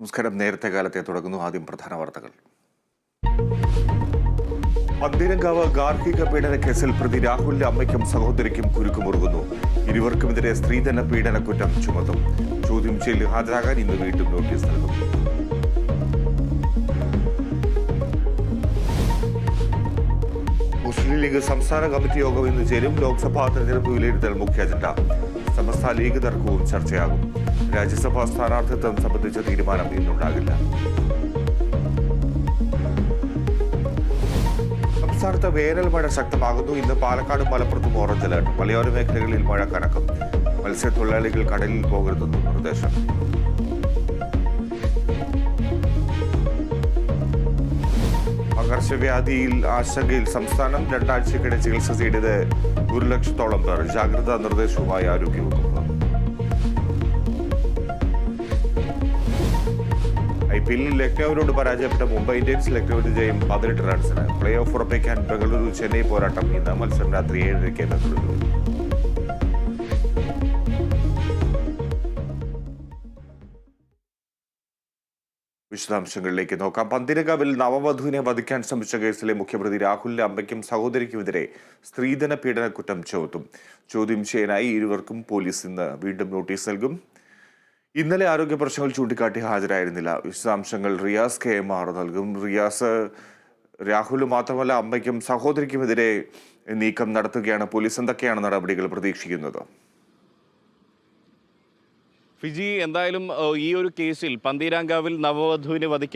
നമസ്കാരം. നേരത്തെ കാലത്തെ തുടങ്ങുന്നു. ആദ്യം പ്രധാന വാർത്തകൾ. പന്തീരങ്കാവ് ഗാർഹിക പീഡന കേസിൽ പ്രതി രാഹുലിന്റെ അമ്മയ്ക്കും സഹോദരിക്കും കുരുക്കുമുറുകുന്നു. ഇരുവർക്കുമെതിരെ സ്ത്രീധന പീഡന കുറ്റം ചുമത്തും. ചോദ്യം ചെയ്യലിൽ ഹാജരാകാൻ ഇന്ന് വീണ്ടും നോട്ടീസ് നൽകും. മുസ്ലിം ലീഗ് സംസ്ഥാന കമ്മിറ്റി യോഗം ഇന്ന് ചേരും. ലോക്സഭാ തെരഞ്ഞെടുപ്പ് വിലയിരുത്തൽ മുഖ്യ അജണ്ട. സമസ്ത ലീഗ് തർക്കവും ചർച്ചയാകും. രാജ്യസഭാ സ്ഥാനാർത്ഥിത്വം സംബന്ധിച്ച തീരുമാനം ഇന്നുണ്ടാകില്ല. സംസ്ഥാനത്ത് വേനൽ മഴ ശക്തമാകുന്നു. ഇന്ന് പാലക്കാടും മലപ്പുറത്തും ഓറഞ്ച് അലർട്ട്. മലയോര മേഖലകളിൽ മഴ കനക്കും. മത്സ്യത്തൊഴിലാളികൾ കടലിൽ പോകരുതെന്നും നിർദ്ദേശം. പകർച്ചവ്യാധിയിൽ ആശങ്കയിൽ സംസ്ഥാനം. 2 ആഴ്ചക്കിടെ ചികിത്സ തേടിയത് 1 ലക്ഷത്തോളം പേർ. ജാഗ്രതാ നിർദ്ദേശവുമായി ആരോഗ്യവകുപ്പ്. IPL ലക്നൌവിനോട് പരാജയപ്പെട്ട മുംബൈ ഇന്ത്യൻസ് ലക്നൌവിന്റെ ജയം 18 റൺസിന്. പ്ലേ ഓഫ് ഉറപ്പിക്കാൻ ബംഗളൂരു ചെന്നൈ പോരാട്ടം ഇന്ന്. മത്സരം രാത്രി 7:30 തുടങ്ങും. വിശദാംശങ്ങളിലേക്ക് നോക്കാം. പന്തീരങ്കാവിൽ നവവധുവിനെ വധിക്കാൻ ശ്രമിച്ച കേസിലെ മുഖ്യപ്രതി രാഹുലിന്റെ അമ്മയ്ക്കും സഹോദരിക്കുമെതിരെ സ്ത്രീധന പീഡന കുറ്റം ചുമത്തും. ചോദ്യം ചെയ്യാനായി ഇരുവർക്കും പോലീസ് ഇന്ന് വീണ്ടും നോട്ടീസ് നൽകും. ഇന്നലെ ആരോഗ്യ പ്രശ്നങ്ങൾ ചൂണ്ടിക്കാട്ടി ഹാജരായിരുന്നില്ല. വിശദാംശങ്ങൾ റിയാസ് KMR നൽകും. റിയാസ്, രാഹുൽ മാത്രമല്ല അമ്മയ്ക്കും സഹോദരിക്കുമെതിരെ നീക്കം നടത്തുകയാണ് പോലീസ്. എന്തൊക്കെയാണ് നടപടികൾ പ്രതീക്ഷിക്കുന്നത്? ഫിജി, എന്തായാലും ഈ ഒരു കേസിൽ പന്തീരാങ്കാവിൽ നവവധുവിനെ വധിക്കാൻ